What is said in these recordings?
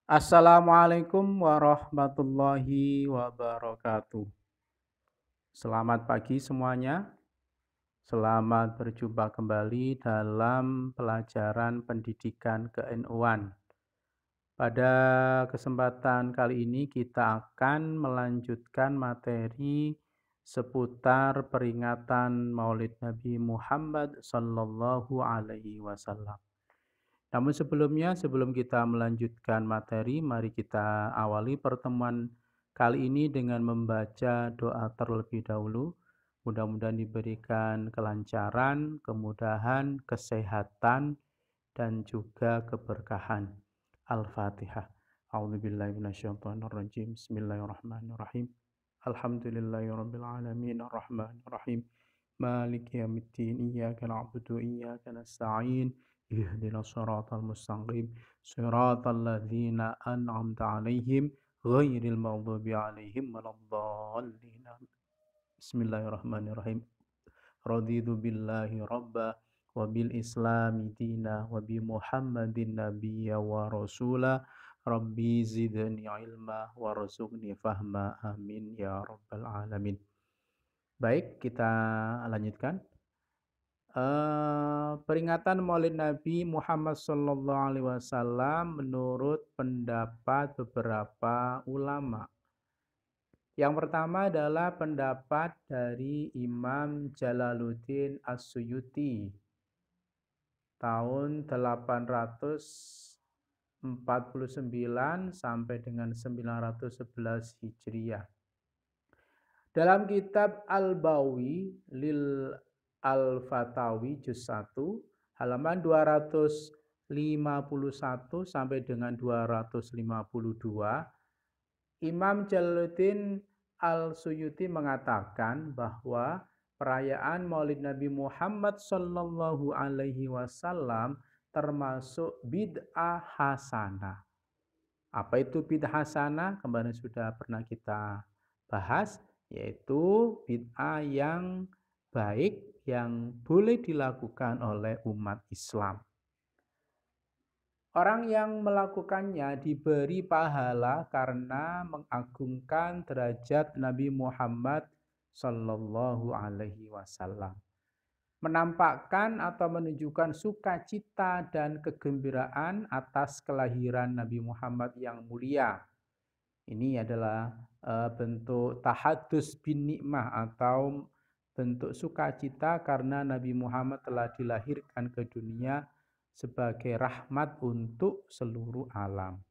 Assalamualaikum warahmatullahi wabarakatuh. Selamat pagi semuanya. Selamat berjumpa kembali dalam pelajaran pendidikan ke-NU-an. Pada kesempatan kali ini kita akan melanjutkan materi seputar peringatan Maulid Nabi Muhammad sallallahu alaihi wasallam. Namun sebelumnya, sebelum kita melanjutkan materi, mari kita awali pertemuan kali ini dengan membaca doa terlebih dahulu. Mudah-mudahan diberikan kelancaran, kemudahan, kesehatan, dan juga keberkahan. Al-Fatihah. A'udzubillahiminasyaitonirrajim. Bismillahirrahmanirrahim. Alhamdulillahirrabbilalamin. Ar-Rahmanirrahim. Maliki yaumiddin. Iyyaka na'budu wa iyyaka nasta'in. Ihdinas siratal mustaqim. Siratal ladzina an'amta 'alaihim ghairil maghdubi 'alaihim waladdallin. Bismillahirrahmanirrahim. Raditu billahi rabba wa bil islami dina wa bi Muhammadin nabiyya wa rasula. Rabbi zidni ilma warzuqni fahma. Amin ya rabbal alamin. Baik, kita lanjutkan. Peringatan Maulid Nabi Muhammad sallallahu alaihi wasallam menurut pendapat beberapa ulama. Yang pertama adalah pendapat dari Imam Jalaluddin As-Suyuti tahun 849 sampai dengan 911 Hijriah. Dalam kitab Al-Bawi lil Al-Fatawi juz 1 halaman 251 sampai dengan 252, Imam Jalaluddin Al-Suyuti mengatakan bahwa perayaan Maulid Nabi Muhammad sallallahu alaihi wasallam termasuk bid'ah hasanah. Apa itu bid'ah hasanah? Kemarin sudah pernah kita bahas, yaitu bid'ah yang baik yang boleh dilakukan oleh umat Islam. Orang yang melakukannya diberi pahala karena mengagungkan derajat Nabi Muhammad sallallahu alaihi wasallam. Menampakkan atau menunjukkan sukacita dan kegembiraan atas kelahiran Nabi Muhammad yang mulia. Ini adalah bentuk tahadus bin nikmah atau bentuk sukacita karena Nabi Muhammad telah dilahirkan ke dunia sebagai rahmat untuk seluruh alam.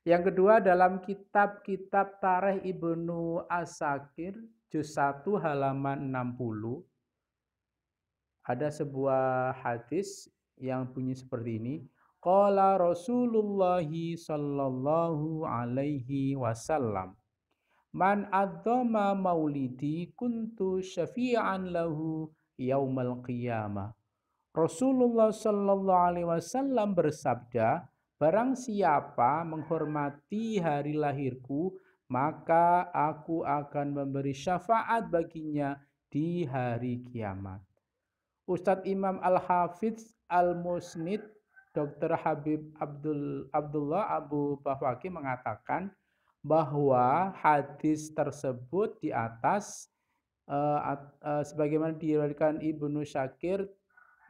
Yang kedua, dalam kitab-kitab Tarikh Ibnu Asakir juz 1 halaman 60 ada sebuah hadis yang bunyi seperti ini. Qala Rasulullah sallallahu alaihi wasallam, man adzama maulidi kuntu syafi'an lahu yaumal qiyamah. Rasulullah sallallahu alaihi wasallam bersabda, barang siapa menghormati hari lahirku, maka aku akan memberi syafaat baginya di hari kiamat. Ustadz Imam Al-Hafidz Al-Musnid Dr. Habib Abdullah Abu Bafwaki mengatakan bahwa hadis tersebut di atas sebagaimana diriwayatkan Ibnu Syakir,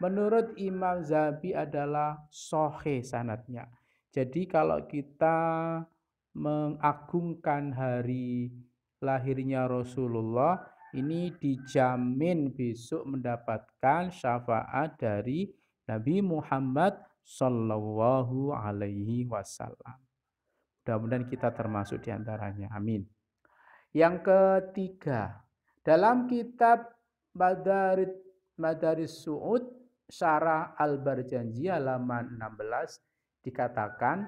menurut Imam Zahabi adalah sahih sanadnya. Jadi kalau kita mengagungkan hari lahirnya Rasulullah, ini dijamin besok mendapatkan syafaat dari Nabi Muhammad sallallahu alaihi wasallam. Mudah-mudahan kita termasuk di antaranya. Amin. Yang ketiga, dalam kitab Madaris Su'ud Syarah Al-Barjanji halaman 16 dikatakan,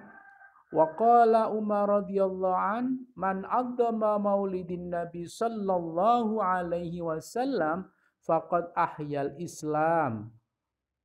wa qala Umar radhiyallahu an man 'azzama maulidin Nabi sallallahu alaihi wasallam faqad ahyal Islam.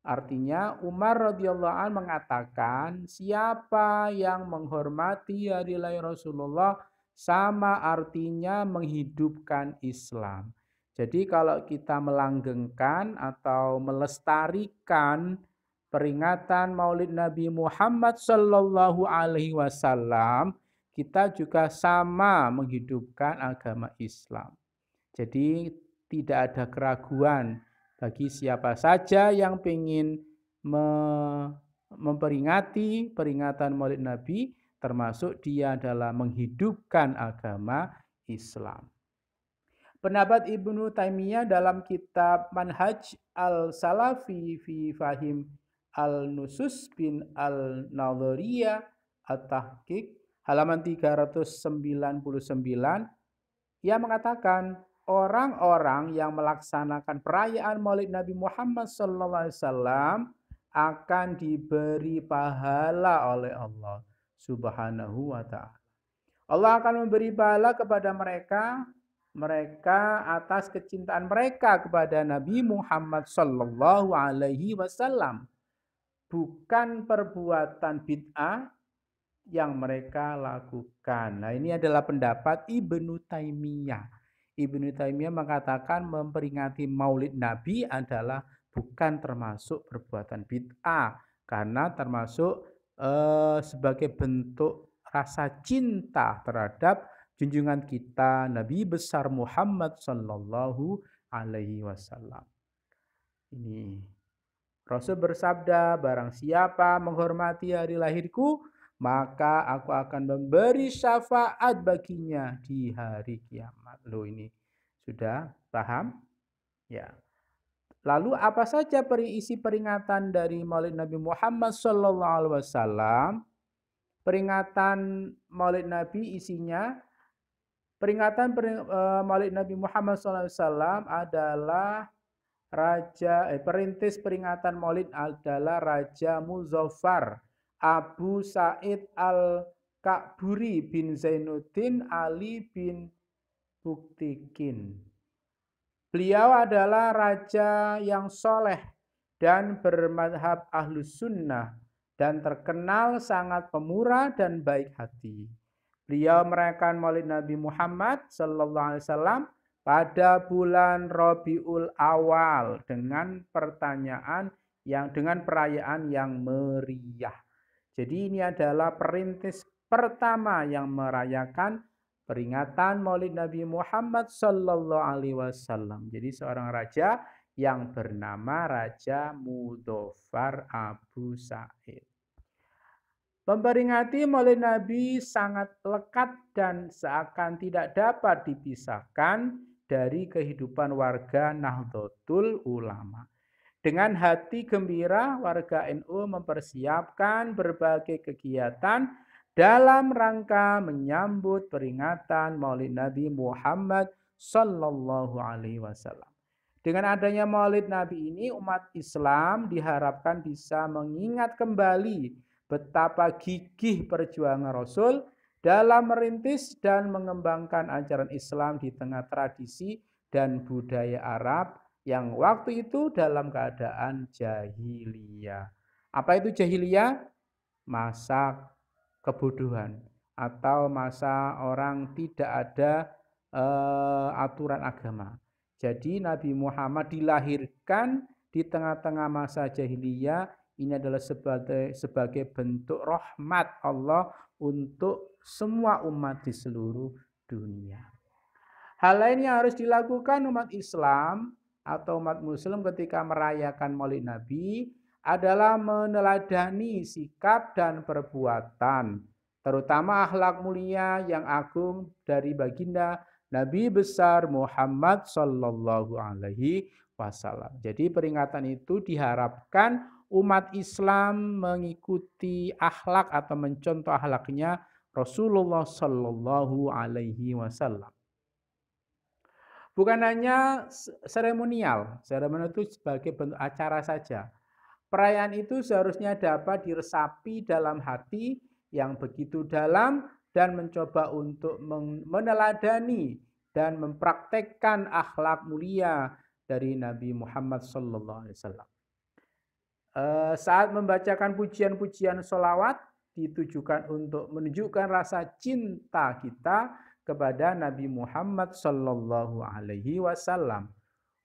Artinya Umar radhiyallahu an mengatakan, siapa yang menghormati hari lahir Rasulullah sama artinya menghidupkan Islam. Jadi kalau kita melanggengkan atau melestarikan peringatan Maulid Nabi Muhammad Sallallahu Alaihi Wasallam, kita juga sama menghidupkan agama Islam. Jadi tidak ada keraguan bagi siapa saja yang ingin memperingati peringatan Maulid Nabi, termasuk dia adalah menghidupkan agama Islam. Pendapat Ibnu Taimiyah dalam kitab Manhaj al-Salafi fi Fahim al-Nusus bin al-Nadhariyah at-Tahqiq halaman 399, ia mengatakan orang-orang yang melaksanakan perayaan Maulid Nabi Muhammad SAW akan diberi pahala oleh Allah Subhanahu wa Ta'ala. Allah akan memberi pahala kepada mereka atas kecintaan mereka kepada Nabi Muhammad Sallallahu Alaihi Wasallam, bukan perbuatan bid'ah yang mereka lakukan. Nah, ini adalah pendapat Ibnu Taimiyah. Ibnu Taimiyah mengatakan memperingati Maulid Nabi adalah bukan termasuk perbuatan bid'ah, karena termasuk sebagai bentuk rasa cinta terhadap junjungan kita Nabi besar Muhammad Sallallahu Alaihi Wasallam. Ini Rasul bersabda, barang siapa menghormati hari lahirku, maka aku akan memberi syafaat baginya di hari kiamat. Loh, ini sudah paham? Ya. Lalu apa saja isi peringatan dari Maulid Nabi Muhammad SAW? Peringatan Maulid Nabi isinya, Maulid Nabi Muhammad SAW adalah perintis peringatan Maulid adalah Raja Muzaffar Abu Sa'id al-Ka'buri bin Zainuddin Ali bin Buktikin. Beliau adalah raja yang soleh dan bermadhab Ahlus Sunnah dan terkenal sangat pemurah dan baik hati. Beliau merayakan Maulid Nabi Muhammad SAW pada bulan Rabiul Awal dengan perayaan yang meriah. Jadi ini adalah perintis pertama yang merayakan peringatan Maulid Nabi Muhammad Sallallahu Alaihi Wasallam. Jadi seorang raja yang bernama Raja Muzaffar Abu Sa'id. Memperingati Maulid Nabi sangat lekat dan seakan tidak dapat dipisahkan dari kehidupan warga Nahdlatul Ulama. Dengan hati gembira, warga NU mempersiapkan berbagai kegiatan dalam rangka menyambut peringatan Maulid Nabi Muhammad Sallallahu Alaihi Wasallam. Dengan adanya Maulid Nabi ini, umat Islam diharapkan bisa mengingat kembali betapa gigih perjuangan Rasul dalam merintis dan mengembangkan ajaran Islam di tengah tradisi dan budaya Arab yang waktu itu dalam keadaan jahiliyah. Apa itu jahiliyah? Masa kebodohan atau masa orang tidak ada aturan agama. Jadi Nabi Muhammad dilahirkan di tengah-tengah masa jahiliyah. Ini adalah sebagai bentuk rahmat Allah untuk semua umat di seluruh dunia. Hal lain yang harus dilakukan umat Islam atau umat Muslim ketika merayakan Maulid Nabi adalah meneladani sikap dan perbuatan, terutama akhlak mulia yang agung dari baginda Nabi besar Muhammad Sallallahu Alaihi Wasallam. Jadi peringatan itu diharapkan umat Islam mengikuti akhlak atau mencontoh akhlaknya Rasulullah Sallallahu Alaihi Wasallam. Bukan hanya seremonial itu sebagai bentuk acara saja. Perayaan itu seharusnya dapat diresapi dalam hati yang begitu dalam dan mencoba untuk meneladani dan mempraktekkan akhlak mulia dari Nabi Muhammad SAW. Saat membacakan pujian-pujian sholawat ditujukan untuk menunjukkan rasa cinta kita kepada Nabi Muhammad Sallallahu Alaihi Wasallam.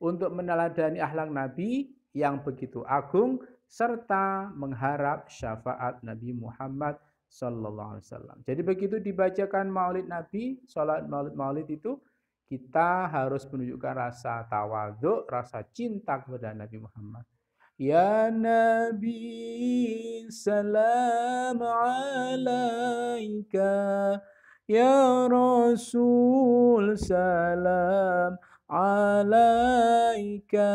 Untuk meneladani akhlak Nabi yang begitu agung, serta mengharap syafaat Nabi Muhammad sallallahu alaihi wasallam. Jadi begitu dibacakan Maulid Nabi, salat Maulid itu kita harus menunjukkan rasa tawadhu, rasa cinta kepada Nabi Muhammad. Ya Nabi salam alaika, Ya Rasul salam alaika,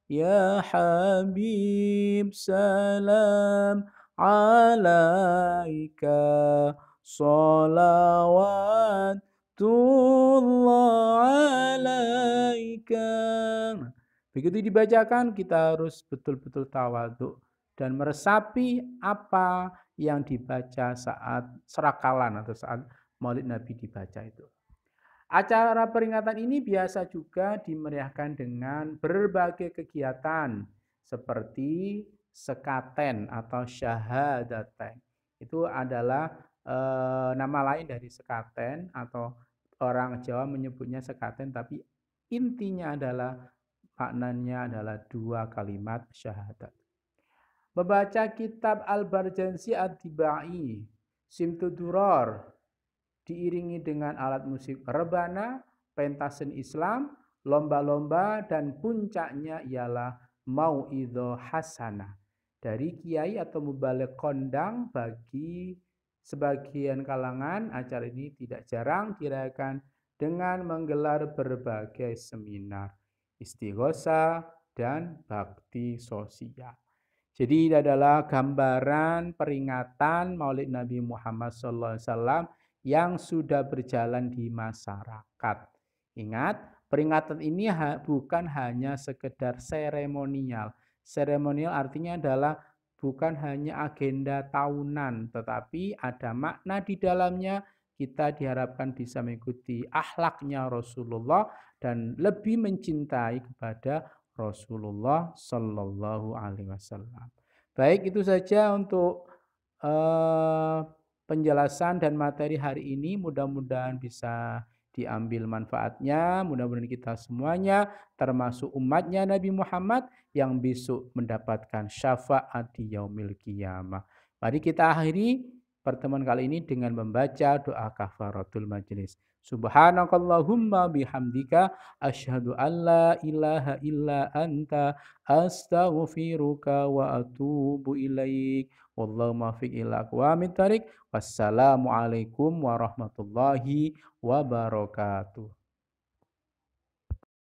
Ya Habib salam alaika, salawatullah alaika. Begitu dibacakan kita harus betul-betul tawadhu dan meresapi apa yang dibaca saat serakalan atau saat Maulid Nabi dibaca itu. Acara peringatan ini biasa juga dimeriahkan dengan berbagai kegiatan seperti sekaten atau syahadaten. Itu adalah nama lain dari sekaten atau orang Jawa menyebutnya sekaten, tapi intinya adalah maknanya adalah dua kalimat syahadat. Membaca kitab Al-Barjansi Ad-Dibai, Simtuduror, diiringi dengan alat musik rebana, pentasen Islam, lomba-lomba, dan puncaknya ialah mau'idho hasanah. Dari kiai atau mubaligh kondang bagi sebagian kalangan, acara ini tidak jarang dirayakan dengan menggelar berbagai seminar, istighosa, dan bakti sosial. Jadi ini adalah gambaran peringatan Maulid Nabi Muhammad SAW yang sudah berjalan di masyarakat. Ingat, peringatan ini bukan hanya sekedar seremonial. Seremonial artinya adalah bukan hanya agenda tahunan, tetapi ada makna di dalamnya. Kita diharapkan bisa mengikuti akhlaknya Rasulullah dan lebih mencintai kepada Rasulullah Sallallahu Alaihi Wasallam. Baik, itu saja untuk penjelasan dan materi hari ini. Mudah-mudahan bisa diambil manfaatnya. Mudah-mudahan kita semuanya, termasuk umatnya Nabi Muhammad, yang besok mendapatkan syafaat di yaumil qiyamah. Mari kita akhiri pertemuan kali ini dengan membaca doa kafaratul majelis. Subhanakallahumma bihamdika asyhadu an la ilaha illa anta astaghfiruka wa atubu ilaik. Wallahu muwaffiq ila aqwamit thoriq. Wassalamualaikum warahmatullahi wabarakatuh.